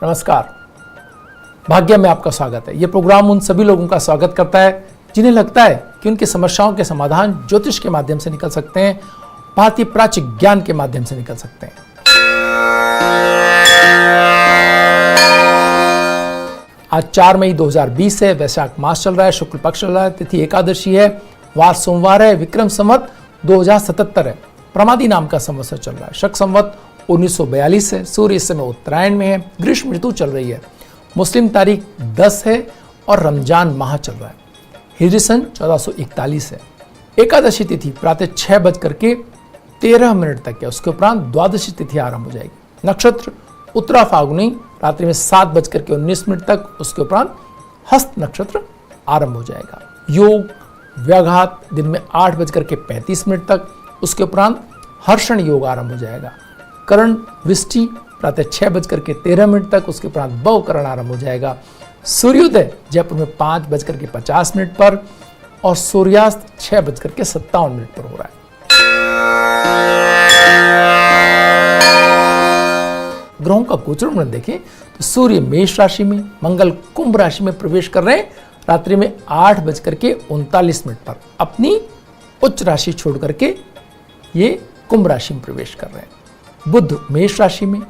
नमस्कार। भाग्य में आपका स्वागत है। ये प्रोग्राम उन सभी लोगों का स्वागत करता है जिन्हें लगता है कि उनकी समस्याओं के समाधान ज्योतिष के माध्यम से निकल सकते हैं, भारतीय प्राचीन ज्ञान के माध्यम से निकल सकते हैं। आज 4 मई 2020 है, वैशाख मास चल रहा है, शुक्ल पक्ष चल रहा है, तिथि एकादशी है, वार सोमवार है, विक्रम संवत 2077 है, प्रमादी नाम का संवत्सर चल रहा है, शक संवत 1942 है, सूर्य इस समय उत्तरायण में है, ग्रीष्म ऋतु चल रही है, मुस्लिम तारीख 10 है और रमजान माह चल रहा है, हिजरी सन 1441 है। एकादशी तिथि प्रातः 6:13 तक है, उसके उपरांत द्वादशी तिथि आरंभ हो जाएगी। नक्षत्र उत्तरा फाल्गुनी रात्रि में 7:19 तक, उसके उपरांत हस्त नक्षत्र आरंभ हो जाएगा। योग व्याघात दिन में 8:35 तक, उसके उपरांत हर्षण योग आरंभ हो जाएगा। करण विष्टि प्रातः 6:13 तक, उसके उपरांत बव करण आरंभ हो जाएगा। सूर्योदय जयपुर में 5:50 पर और सूर्यास्त 6:57 पर हो रहा है। ग्रहों का गोचर देखें तो सूर्य मेष राशि में, मंगल कुंभ राशि में प्रवेश कर रहे हैं रात्रि में 8:39 पर, अपनी उच्च राशि छोड़ करके ये कुंभ राशि में प्रवेश कर रहे हैं। बुध मेष राशि में,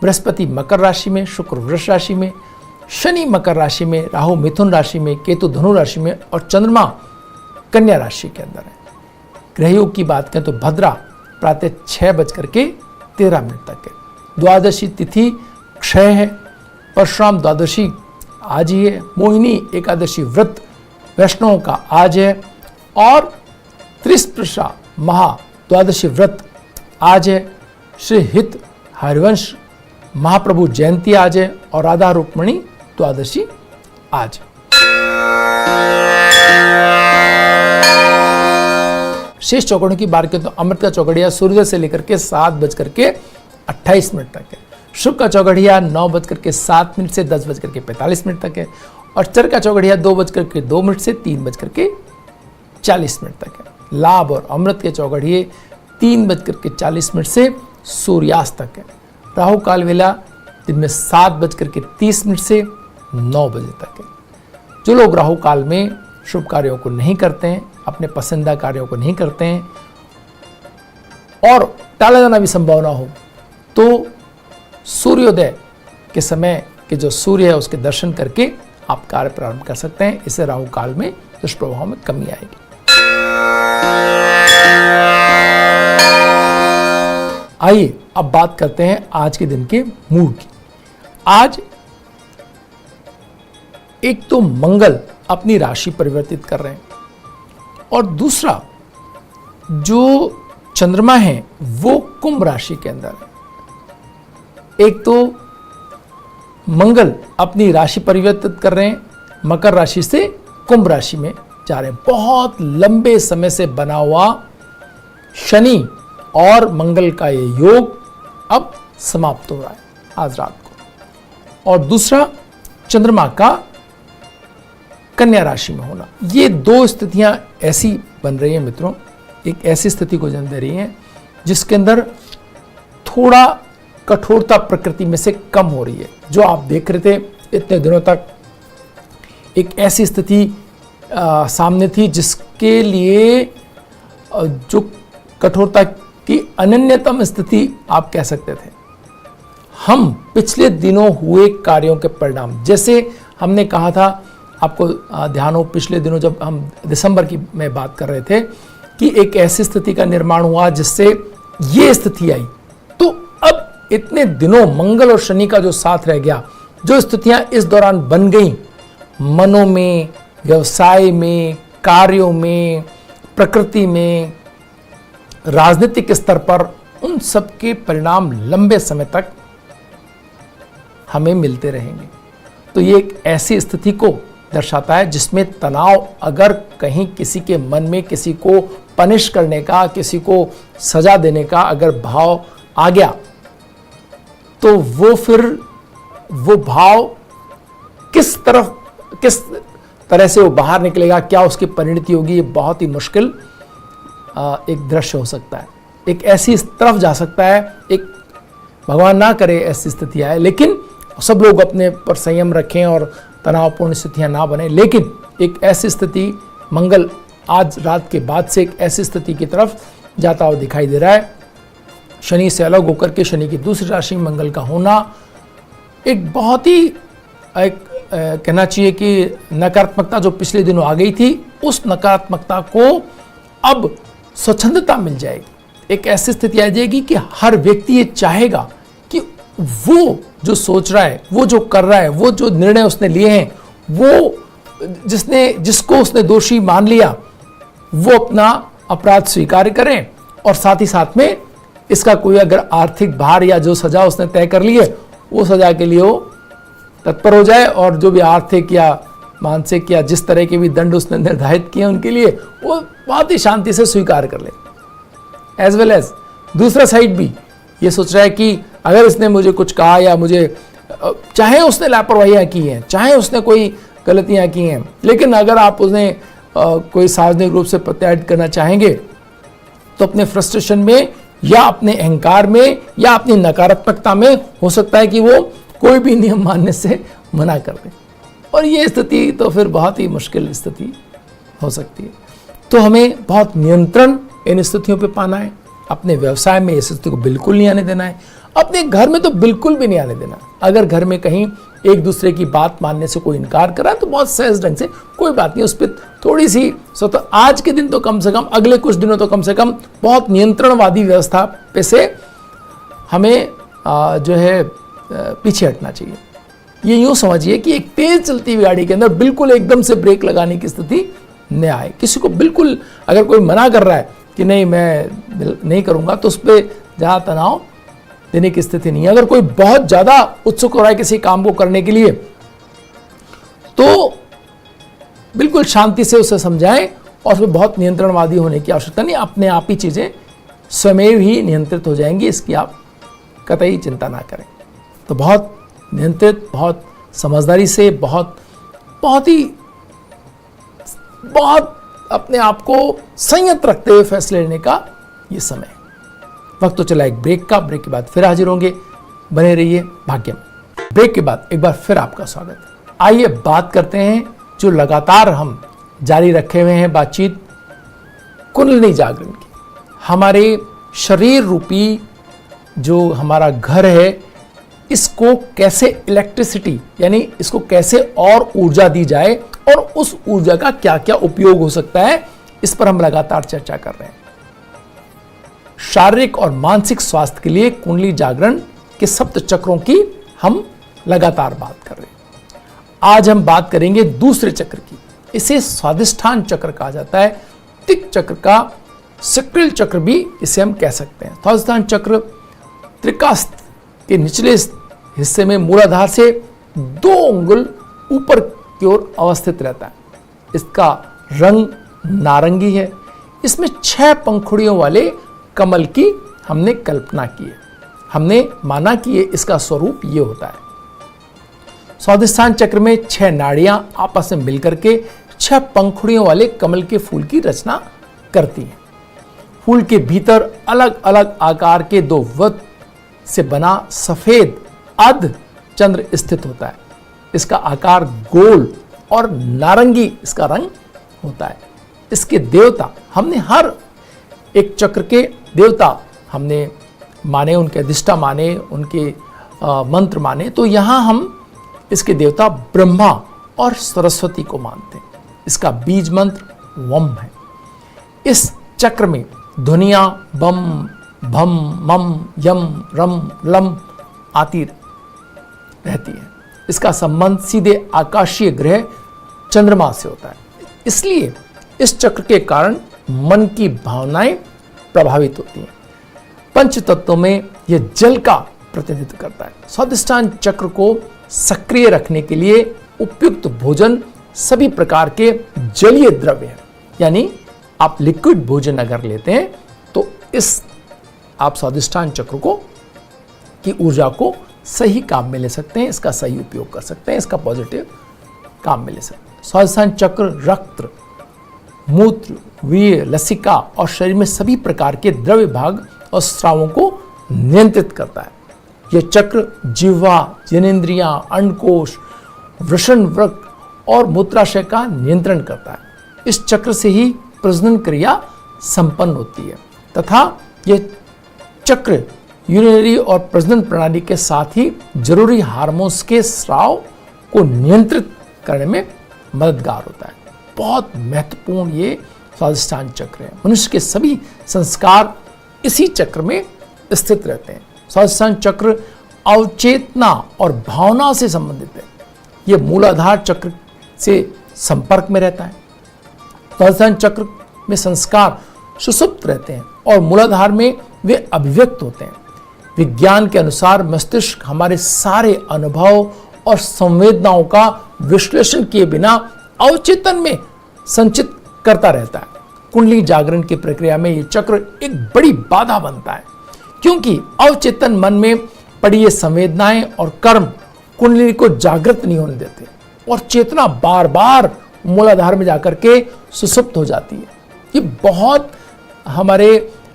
बृहस्पति मकर राशि में, शुक्र वृष राशि में, शनि मकर राशि में, राहु मिथुन राशि में, केतु धनु राशि में और चंद्रमा कन्या राशि के अंदर है। ग्रहयोग की बात करें तो भद्रा प्रातः 6:13 तक है। द्वादशी तिथि क्षय है, परशुराम द्वादशी आज ही है, मोहिनी एकादशी व्रत वैष्णवों का आज है और त्रिस्पर्शा महा द्वादशी व्रत आज है। श्री हित हरिवंश महाप्रभु जयंती आज है और राधा रुक्मणी द्वादशी आज। शेष चौकड़ों की बात करें तो अमृत का चौकड़िया सूर्योदय से लेकर के 7:28 तक है, शुक्र का चौकड़िया 9:07 से 10:45 तक है और चर का चौकड़िया 2:02 से 3:40 तक है। लाभ और अमृत के चौकड़िए 3:40 से सूर्यास्त तक है। राहु काल वेला दिन में 7:30 से 9 बजे तक है। जो लोग राहु काल में शुभ कार्यों को नहीं करते हैं, अपने पसंदीदा कार्यों को नहीं करते हैं और टाला जाना भी संभावना हो तो सूर्योदय के समय के जो सूर्य है उसके दर्शन करके आप कार्य प्रारंभ कर सकते हैं। इससे राहु काल में दुष्प्रभाव में कमी आएगी। आइए अब बात करते हैं आज के दिन के मूड की। आज एक तो मंगल अपनी राशि परिवर्तित कर रहे हैं और दूसरा जो चंद्रमा है वो कुंभ राशि के अंदर है। एक तो मंगल अपनी राशि परिवर्तित कर रहे हैं, मकर राशि से कुंभ राशि में जा रहे हैं। बहुत लंबे समय से बना हुआ शनि और मंगल का ये योग अब समाप्त हो रहा है आज रात को। और दूसरा चंद्रमा का कन्या राशि में होना। ये दो स्थितियां ऐसी बन रही हैं मित्रों, एक ऐसी स्थिति को जन्म दे रही हैं जिसके अंदर थोड़ा कठोरता प्रकृति में से कम हो रही है। जो आप देख रहे थे इतने दिनों तक एक ऐसी स्थिति सामने थी जिसके लिए जो कठोरता की अनन्यतम स्थिति आप कह सकते थे। हम पिछले दिनों हुए कार्यों के परिणाम, जैसे हमने कहा था आपको ध्यान हो, पिछले दिनों जब हम दिसंबर की में बात कर रहे थे कि एक ऐसी स्थिति का निर्माण हुआ जिससे ये स्थिति आई, तो अब इतने दिनों मंगल और शनि का जो साथ रह गया, जो स्थितियां इस दौरान बन गई मनों में, व्यवसाय में, कार्यों में, प्रकृति में, राजनीतिक स्तर पर, उन सब के परिणाम लंबे समय तक हमें मिलते रहेंगे। तो ये एक ऐसी स्थिति को दर्शाता है जिसमें तनाव, अगर कहीं किसी के मन में किसी को पनिश करने का, किसी को सजा देने का अगर भाव आ गया तो वो फिर वो भाव किस तरह से वो बाहर निकलेगा, क्या उसकी परिणति होगी, ये बहुत ही मुश्किल एक दृश्य हो सकता है। एक ऐसी तरफ जा सकता है, एक भगवान ना करे ऐसी स्थिति आए, लेकिन सब लोग अपने पर संयम रखें और तनावपूर्ण स्थितियां ना बने। लेकिन एक ऐसी स्थिति, मंगल आज रात के बाद से एक ऐसी स्थिति की तरफ जाता हुआ दिखाई दे रहा है। शनि से अलग होकर के शनि की दूसरी राशि में मंगल का होना एक बहुत ही कहना चाहिए कि नकारात्मकता जो पिछले दिनों आ गई थी, उस नकारात्मकता को अब स्वच्छंदता मिल जाएगी। एक ऐसी स्थिति आ जाएगी कि हर व्यक्ति ये चाहेगा कि वो जो सोच रहा है, वो जो कर रहा है, वो जो निर्णय उसने लिए हैं, वो जिसको उसने दोषी मान लिया, वो अपना अपराध स्वीकार करें और साथ ही साथ में इसका कोई अगर आर्थिक भार या जो सजा उसने तय कर ली है, वो सजा के लिए वो तत्पर हो जाए और जो भी आर्थिक या मानसिक या जिस तरह के भी दंड उसने निर्धारित किए उनके लिए वो बहुत ही शांति से स्वीकार कर ले। एज वेल एज दूसरा साइड भी ये सोच रहा है कि अगर इसने मुझे कुछ कहा या मुझे, चाहे उसने लापरवाहियां की हैं, चाहे उसने कोई गलतियां की हैं, लेकिन अगर आप उन्हें कोई सार्वजनिक रूप से प्रत्यायित करना चाहेंगे तो अपने फ्रस्ट्रेशन में या अपने अहंकार में या अपनी नकारात्मकता में हो सकता है कि वो कोई भी नियम मानने से मना कर दे, और ये स्थिति तो फिर बहुत ही मुश्किल स्थिति हो सकती है। तो हमें बहुत नियंत्रण इन स्थितियों पे पाना है। अपने व्यवसाय में इस स्थिति को बिल्कुल नहीं आने देना है, अपने घर में तो बिल्कुल भी नहीं आने देना। अगर घर में कहीं एक दूसरे की बात मानने से कोई इनकार कर रहा है तो बहुत सहज ढंग से, कोई बात नहीं, उस पर थोड़ी सी आज के दिन तो कम से कम, अगले कुछ दिनों तो कम से कम बहुत नियंत्रणवादी व्यवस्था पे से हमें जो है पीछे हटना चाहिए। ये यूं समझिए कि एक तेज चलती हुई गाड़ी के अंदर बिल्कुल एकदम से ब्रेक लगाने की स्थिति न आए। किसी को बिल्कुल अगर कोई मना कर रहा है कि नहीं मैं नहीं करूंगा, तो उस पर ज़्यादा तनाव देने की स्थिति नहीं है। अगर कोई बहुत ज़्यादा उत्सुक हो रहा है किसी काम को करने के लिए, तो बिल्कुल शांति से उसे समझाएं और उसमें बहुत नियंत्रणवादी होने की आवश्यकता नहीं। अपने आप ही चीज़ें स्वयं ही नियंत्रित हो जाएंगी, इसकी आप कतई चिंता ना करें। तो बहुत नियंत्रित, बहुत समझदारी से, बहुत अपने आप को संयत रखते हुए फैसले लेने का ये समय है। वक्त तो चला एक ब्रेक का, ब्रेक के बाद फिर हाजिर होंगे। बने रहिए भाग्य में। ब्रेक के बाद एक बार फिर आपका स्वागत है। आइए बात करते हैं जो लगातार हम जारी रखे हुए हैं बातचीत, कुंडलिनी जागरण की। हमारे शरीर रूपी जो हमारा घर है, इसको कैसे इलेक्ट्रिसिटी यानी इसको कैसे और ऊर्जा दी जाए और उस ऊर्जा का क्या क्या उपयोग हो सकता है, इस पर हम लगातार चर्चा कर रहे हैं। शारीरिक और मानसिक स्वास्थ्य के लिए कुंडली जागरण के सप्त चक्रों की हम लगातार बात कर रहे हैं। आज हम बात करेंगे दूसरे चक्र की। इसे स्वादिष्ठान चक्र कहा जाता है। तिक चक्र का सक्रिय चक्र भी इसे हम कह सकते हैं। स्वादिष्ठान चक्र त्रिकास्थ के निचले हिस्से में मूलाधार से 2 अंगुल ऊपर की ओर अवस्थित रहता है। इसका रंग नारंगी है। इसमें 6 पंखुड़ियों वाले कमल की हमने कल्पना की है। हमने माना कि इसका स्वरूप ये होता है। स्वादिष्ठान चक्र में 6 नाड़ियां आपस में मिलकर के 6 पंखुड़ियों वाले कमल के फूल की रचना करती हैं। फूल के भीतर अलग अलग आकार के 2 वृत्त से बना सफेद अर्ध चंद्र स्थित होता है। इसका आकार गोल और नारंगी इसका रंग होता है। इसके देवता हमने हर एक चक्र के देवता हमने माने, उनके अधिष्ठा माने, उनके मंत्र माने। तो यहाँ हम इसके देवता ब्रह्मा और सरस्वती को मानते हैं। इसका बीज मंत्र वम है। इस चक्र में ध्वनियाँ बम भम मम यम रम लम आती रहती है। इसका संबंध सीधे आकाशीय ग्रह चंद्रमा से होता है। इसलिए इस चक्र के कारण मन की भावनाएं प्रभावित होती हैं। पंच तत्वों में यह जल का प्रतिनिधित्व करता है। स्वादिष्ठान चक्र को सक्रिय रखने के लिए उपयुक्त भोजन सभी प्रकार के जलीय द्रव्य हैं। यानी आप लिक्विड भोजन अगर लेते हैं तो इस आप स्वादिष्ठान चक्र को की ऊर्जा को सही काम में ले सकते हैं, इसका सही उपयोग कर सकते हैं, इसका पॉजिटिव काम में ले सकते हैं। स्वादिष्ठान चक्र रक्त, मूत्र, वीर्य, लसिका और शरीर में सभी प्रकार के द्रव्य भाग और स्रावों को नियंत्रित करता है। यह चक्र जिह्वा, जनेंद्रियां, अंडकोश, वृषण वृक्क और मूत्राशय का नियंत्रण करता है। इस चक्र से ही प्रजनन क्रिया संपन्न होती है तथा यह चक्र यूरिनरी और प्रजनन प्रणाली के साथ ही जरूरी हार्मोन्स के स्राव को नियंत्रित करने में मददगार होता है। बहुत महत्वपूर्ण ये स्वादिष्टान चक्र है। मनुष्य के सभी संस्कार इसी चक्र में स्थित रहते हैं। स्वादिष्टान चक्र अवचेतना और भावना से संबंधित है। यह मूलाधार चक्र से संपर्क में रहता है। स्वादिष्टान चक्र में संस्कार सुसुप्त रहते हैं और मूलाधार में वे अभिव्यक्त होते हैं। विज्ञान के अनुसार मस्तिष्क हमारे सारे अनुभव और संवेदनाओं का विश्लेषण किए बिना अवचेतन में संचित करता रहता है। कुंडली जागरण की प्रक्रिया में यह चक्र एक बड़ी बाधा बनता है, क्योंकि अवचेतन मन में पड़ी ये संवेदनाएं और कर्म कुंडली को जागृत नहीं होने देते और चेतना बार बार मूलाधार में जाकर के सुसुप्त हो जाती है। ये बहुत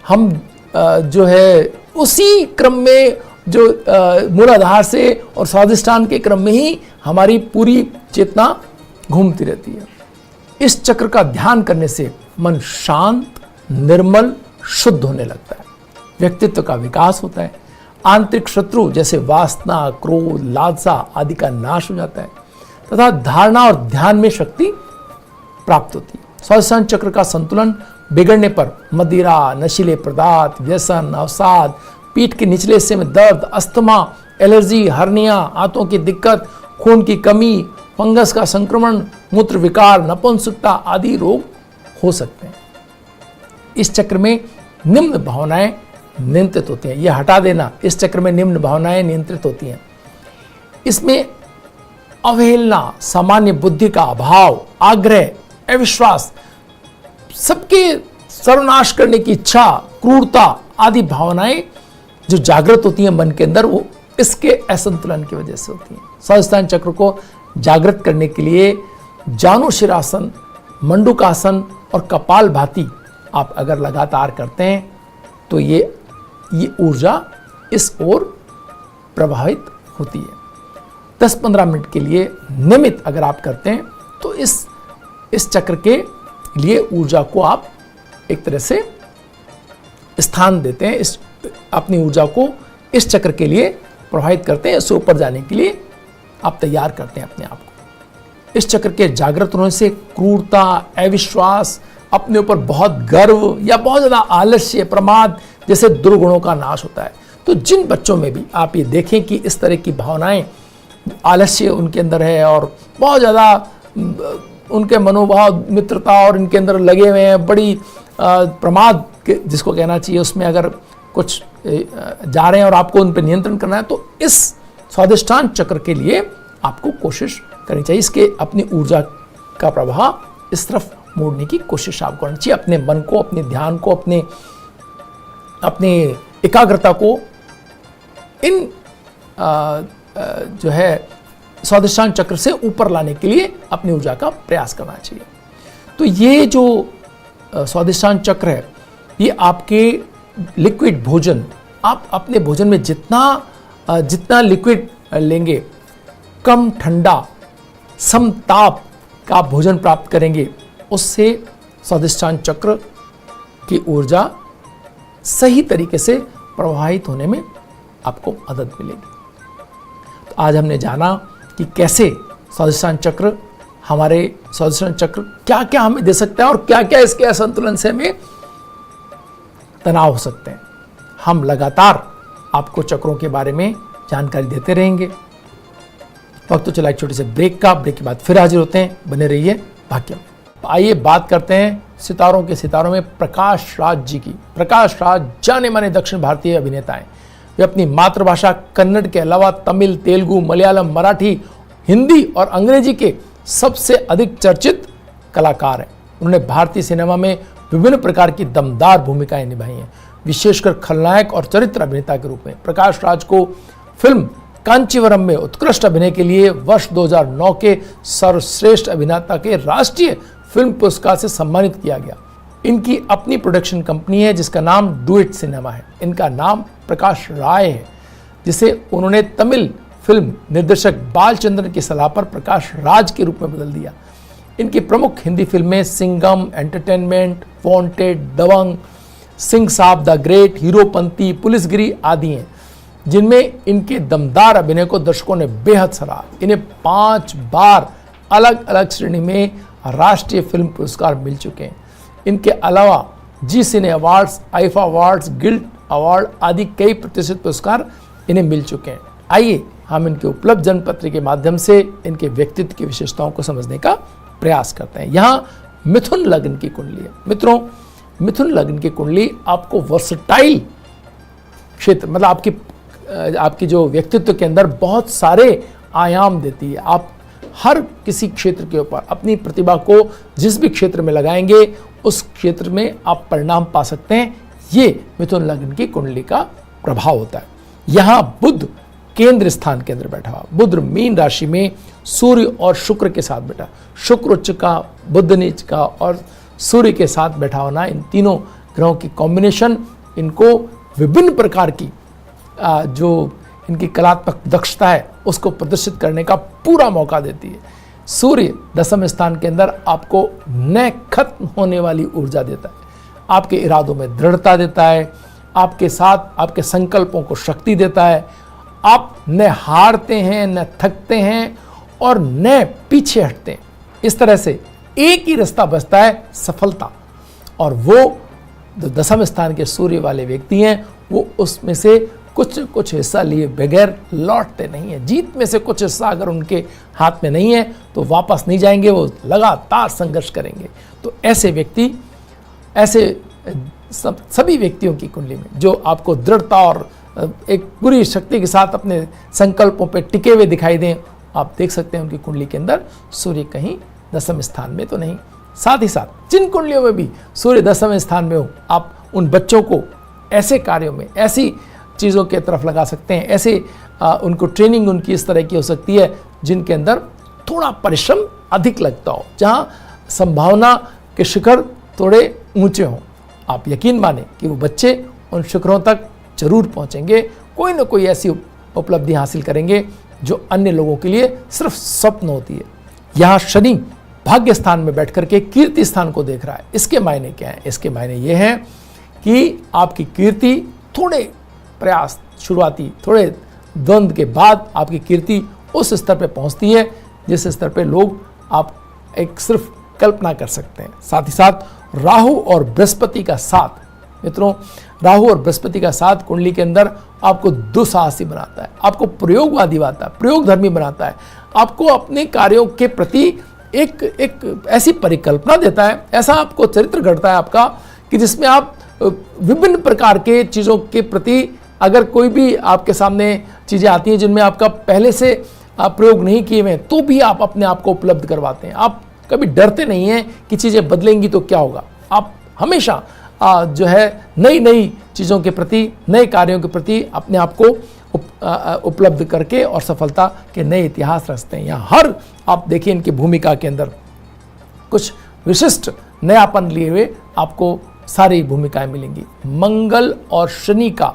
हम जो है उसी क्रम में जो मूलाधार से और स्वादिष्टान के क्रम में ही हमारी पूरी चेतना घूमती रहती है। इस चक्र का ध्यान करने से मन शांत, निर्मल, शुद्ध होने लगता है। व्यक्तित्व का विकास होता है। आंतरिक शत्रु जैसे वासना, क्रोध, लालसा आदि का नाश हो जाता है तथा धारणा और ध्यान में शक्ति प्राप्त होती है। स्वादिष्टान चक्र का संतुलन बिगड़ने पर मदिरा, नशीले पदार्थ, व्यसन, अवसाद, पीठ के निचले हिस्से में दर्द, अस्थमा, एलर्जी, हर्निया, आंतों की दिक्कत, खून की कमी, फंगस का संक्रमण, मूत्र विकार, नपुंसकता आदि रोग हो सकते हैं। इस चक्र में निम्न भावनाएं नियंत्रित होती हैं। यह हटा देना, इस चक्र में निम्न भावनाएं नियंत्रित होती हैं। इसमें अवहेलना, सामान्य बुद्धि का अभाव, आग्रह, अविश्वास, सबके सर्वनाश करने की इच्छा, क्रूरता आदि भावनाएं जो जागृत होती हैं मन के अंदर, वो इसके असंतुलन की वजह से होती हैं। स्वादिष्टान चक्र को जागृत करने के लिए जानुशिरासन, मंडूकासन और कपाल भाती आप अगर लगातार करते हैं तो ये ऊर्जा इस ओर प्रभावित होती है। 10-15 मिनट के लिए नियमित अगर आप करते हैं तो इस चक्र के लिए ऊर्जा को आप एक तरह से स्थान देते हैं। अपनी ऊर्जा को इस चक्र के लिए प्रभावित करते हैं। इससे ऊपर जाने के लिए आप तैयार करते हैं अपने आप को। इस चक्र के जागृत होने से क्रूरता, अविश्वास, अपने ऊपर बहुत गर्व या बहुत ज़्यादा आलस्य, प्रमाद जैसे दुर्गुणों का नाश होता है। तो जिन बच्चों में भी आप ये देखें कि इस तरह की भावनाएं, आलस्य उनके अंदर है और बहुत ज़्यादा उनके मनोभाव, मित्रता और इनके अंदर लगे हुए हैं, बड़ी प्रमाद जिसको कहना चाहिए, उसमें अगर कुछ जा रहे हैं और आपको उन पर नियंत्रण करना है तो इस स्वादिष्टान चक्र के लिए आपको कोशिश करनी चाहिए। इसके अपनी ऊर्जा का प्रवाह इस तरफ मोड़ने की कोशिश आपको करनी चाहिए। अपने मन को, अपने ध्यान को, अपने एकाग्रता को इन जो है स्वादिष्टान चक्र से ऊपर लाने के लिए अपनी ऊर्जा का प्रयास करना चाहिए। तो ये जो स्वादिष्टान चक्र है, ये आपके लिक्विड भोजन, आप अपने भोजन में जितना लिक्विड लेंगे, कम ठंडा, समताप का भोजन प्राप्त करेंगे, उससे स्वादिष्टान चक्र की ऊर्जा सही तरीके से प्रवाहित होने में आपको मदद मिलेगी। तो आज हमने जाना कि कैसे स्वादिष्टान चक्र क्या क्या हमें दे सकता है और क्या क्या इसके असंतुलन से हमें तनाव हो सकते हैं। हम लगातार आपको चक्रों के बारे में जानकारी देते रहेंगे। वक्त तो चला एक छोटे से ब्रेक के बाद फिर हाजिर होते हैं। बने रहिए भाग्य में। आइए बात करते हैं सितारों के सितारों में प्रकाश राज जी की। प्रकाश राज जाने माने दक्षिण भारतीय अभिनेता हैं। वे अपनी मातृभाषा कन्नड़ के अलावा तमिल, तेलुगु, मलयालम, मराठी, हिंदी और अंग्रेजी के सबसे अधिक चर्चित कलाकार हैं। उन्होंने भारतीय सिनेमा में विभिन्न प्रकार की दमदार भूमिकाएं निभाई हैं, विशेषकर खलनायक और चरित्र अभिनेता के रूप में। प्रकाश राज को फिल्म कांचीवरम में उत्कृष्ट अभिनय के लिए वर्ष 2009 के सर्वश्रेष्ठ अभिनेता के राष्ट्रीय फिल्म पुरस्कार से सम्मानित किया गया। इनकी अपनी प्रोडक्शन कंपनी है जिसका नाम डू इट सिनेमा है। इनका नाम प्रकाश राय है, जिसे उन्होंने तमिल फिल्म निर्देशक बालचंद्रन की सलाह पर प्रकाश राज के रूप में बदल दिया। इनकी प्रमुख हिंदी फिल्में सिंघम, एंटरटेनमेंट, वांटेड, दबंग, सिंह साहब द ग्रेट, हीरोपंती, पुलिसगिरी आदि हैं, जिनमें इनके दमदार अभिनय को दर्शकों ने बेहद सराहा। इन्हें 5 बार अलग अलग श्रेणी में राष्ट्रीय फिल्म पुरस्कार मिल चुके हैं। इनके अलावा Zee cine awards, IIFA awards, Guild award आदि कई प्रतिष्ठित पुरस्कार इन्हें मिल चुके हैं। आइए हम इनके उपलब्ध जन्मपत्र के माध्यम से इनके व्यक्तित्व की विशेषताओं को समझने का प्रयास करते हैं। यहाँ मिथुन लग्न की कुंडली है। मित्रों, मिथुन लग्न की कुंडली आपको वर्सटाइल क्षेत्र, मतलब आपकी जो व्यक्तित्व के अंदर बहुत सारे आयाम देती है। आप हर किसी क्षेत्र के ऊपर अपनी प्रतिभा को जिस भी क्षेत्र में लगाएंगे उस क्षेत्र में आप परिणाम पा सकते हैं। ये मिथुन लग्न की कुंडली का प्रभाव होता है। यहाँ बुध केंद्र स्थान के अंदर बैठा हुआ, बुध मीन राशि में सूर्य और शुक्र के साथ बैठा, शुक्र उच्च का, बुध नीच का और सूर्य के साथ बैठा होना, इन तीनों ग्रहों की कॉम्बिनेशन इनको विभिन्न प्रकार की जो इनकी कलात्मक दक्षता है उसको प्रदर्शित करने का पूरा मौका देती है। सूर्य दसम स्थान के अंदर आपको न खत्म होने वाली ऊर्जा देता है, आपके इरादों में दृढ़ता देता है, आपके साथ आपके संकल्पों को शक्ति देता है। आप न हारते हैं, न थकते हैं और न पीछे हटते हैं। इस तरह से एक ही रास्ता बचता है, सफलता। और वो जो दसम स्थान के सूर्य वाले व्यक्ति हैं वो उसमें से कुछ हिस्सा लिए बगैर लौटते नहीं है। जीत में से कुछ हिस्सा अगर उनके हाथ में नहीं है तो वापस नहीं जाएंगे, वो लगातार संघर्ष करेंगे। तो ऐसे व्यक्ति, ऐसे सभी व्यक्तियों की कुंडली में जो आपको दृढ़ता और एक पूरी शक्ति के साथ अपने संकल्पों पे टिके हुए दिखाई दें, आप देख सकते हैं उनकी कुंडली के अंदर सूर्य कहीं दसम स्थान में तो नहीं। साथ ही साथ जिन कुंडलियों में भी सूर्य दसम स्थान में हो, आप उन बच्चों को ऐसे कार्यों में, ऐसी चीज़ों के तरफ लगा सकते हैं, ऐसे उनको ट्रेनिंग उनकी इस तरह की हो सकती है जिनके अंदर थोड़ा परिश्रम अधिक लगता हो, जहाँ संभावना के शिखर थोड़े ऊंचे हों। आप यकीन माने कि वो बच्चे उन शिखरों तक जरूर पहुंचेंगे, कोई ना कोई ऐसी उपलब्धि हासिल करेंगे जो अन्य लोगों के लिए सिर्फ स्वप्न होती है। यहाँ शनि भाग्य स्थान में बैठ करके कीर्ति स्थान को देख रहा है। इसके मायने क्या है? इसके मायने ये हैं कि आपकी कीर्ति थोड़े प्रयास, शुरुआती थोड़े द्वंद्व के बाद आपकी कीर्ति उस स्तर पे पहुंचती है जिस स्तर पे लोग आप एक सिर्फ कल्पना कर सकते हैं। साथ ही साथ राहु और बृहस्पति का साथ, मित्रों, राहु और बृहस्पति का साथ कुंडली के अंदर आपको दुस्साहसी बनाता है, आपको प्रयोगवादी बनाता है, प्रयोगधर्मी बनाता है, आपको अपने कार्यों के प्रति एक ऐसी परिकल्पना देता है, ऐसा आपको चरित्र गढ़ता है आपका कि जिसमें आप विभिन्न प्रकार के चीज़ों के प्रति, अगर कोई भी आपके सामने चीज़ें आती हैं जिनमें आपका पहले से आप प्रयोग नहीं किए हुए तो भी आप अपने आप को उपलब्ध करवाते हैं। आप कभी डरते नहीं हैं कि चीज़ें बदलेंगी तो क्या होगा। आप हमेशा जो है नई नई चीज़ों के प्रति, नए कार्यों के प्रति अपने आप को उपलब्ध करके और सफलता के नए इतिहास रचते हैं। यहाँ हर आप देखिए इनकी भूमिका के अंदर कुछ विशिष्ट नयापन लिए हुए आपको सारी भूमिकाएं मिलेंगी। मंगल और शनि का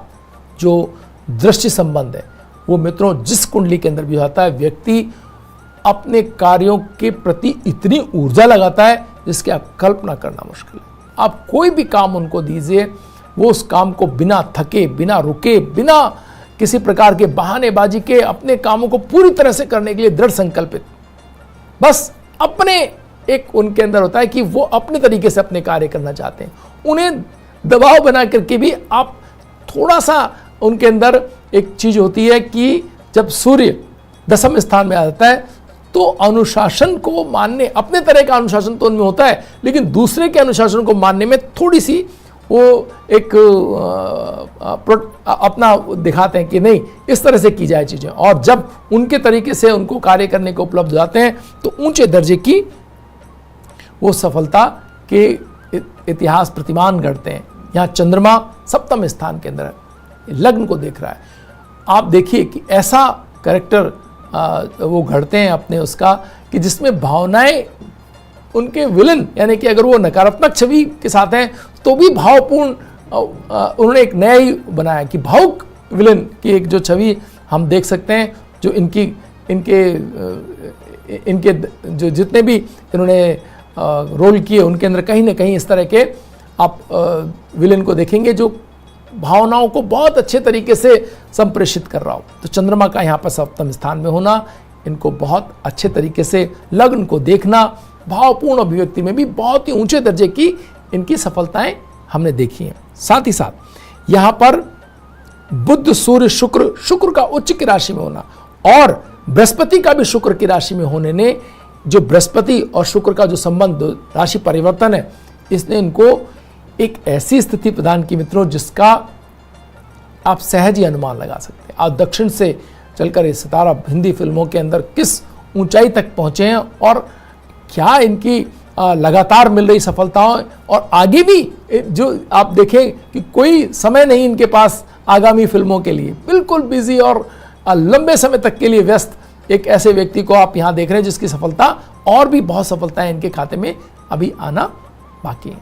जो दृष्टि संबंध है वो मित्रों जिस कुंडली के अंदर भी होता है, व्यक्ति अपने कार्यों के प्रति इतनी ऊर्जा लगाता है जिसकी आप कल्पना करना मुश्किल है। आप कोई भी काम उनको दीजिए, वो उस काम को बिना थके, बिना रुके, बिना किसी प्रकार के बहानेबाजी के अपने कामों को पूरी तरह से करने के लिए दृढ़ संकल्पित, बस अपने एक उनके अंदर होता है कि वो अपने तरीके से अपने कार्य करना चाहते हैं। उन्हें दबाव बना करके भी आप थोड़ा सा, उनके अंदर एक चीज होती है कि जब सूर्य दसम स्थान में आ जाता है तो अनुशासन को मानने, अपने तरह का अनुशासन तो उनमें होता है लेकिन दूसरे के अनुशासन को मानने में थोड़ी सी वो एक अपना दिखाते हैं कि नहीं इस तरह से की जाए चीज़ें। और जब उनके तरीके से उनको कार्य करने को उपलब्ध हो जाते हैं तो ऊंचे दर्जे की वो सफलता के इतिहास प्रतिमान गढ़ते हैं। यहाँ चंद्रमा सप्तम स्थान के अंदर लग्न को देख रहा है। आप देखिए कि ऐसा कैरेक्टर वो घड़ते हैं अपने उसका कि जिसमें भावनाएं उनके विलन, यानी कि अगर वो नकारात्मक छवि के साथ हैं तो भी भावपूर्ण उन्होंने एक नया ही बनाया कि भावुक विलेन की एक जो छवि हम देख सकते हैं, जो इनके जो जितने भी इन्होंने रोल किए उनके अंदर कहीं ना कहीं इस तरह के आप विलेन को देखेंगे जो भावनाओं को बहुत अच्छे तरीके से संप्रेषित कर रहा हो। तो चंद्रमा का यहाँ पर सप्तम स्थान में होना, इनको बहुत अच्छे तरीके से लग्न को देखना, भावपूर्ण अभिव्यक्ति में भी बहुत ही ऊंचे दर्जे की इनकी सफलताएं हमने देखी हैं। साथ ही साथ यहाँ पर बुध, सूर्य, शुक्र का उच्च की राशि में होना और बृहस्पति का भी शुक्र की राशि में होने ने, जो बृहस्पति और शुक्र का जो संबंध, राशि परिवर्तन है, इसने इनको एक ऐसी स्थिति प्रदान की मित्रों जिसका आप सहज ही अनुमान लगा सकते हैं। आप दक्षिण से चलकर ये सितारा हिंदी फिल्मों के अंदर किस ऊंचाई तक पहुंचे हैं और क्या इनकी लगातार मिल रही सफलताओं, और आगे भी जो आप देखें कि कोई समय नहीं इनके पास आगामी फिल्मों के लिए, बिल्कुल बिजी और लंबे समय तक के लिए व्यस्त एक ऐसे व्यक्ति को आप यहाँ देख रहे हैं जिसकी सफलता और भी बहुत सफलताएं इनके खाते में अभी आना बाकी है।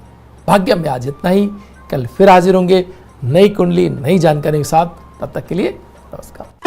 भाग्य में आज इतना ही, कल फिर हाजिर होंगे नई कुंडली नई जानकारी के साथ। तब तक के लिए नमस्कार।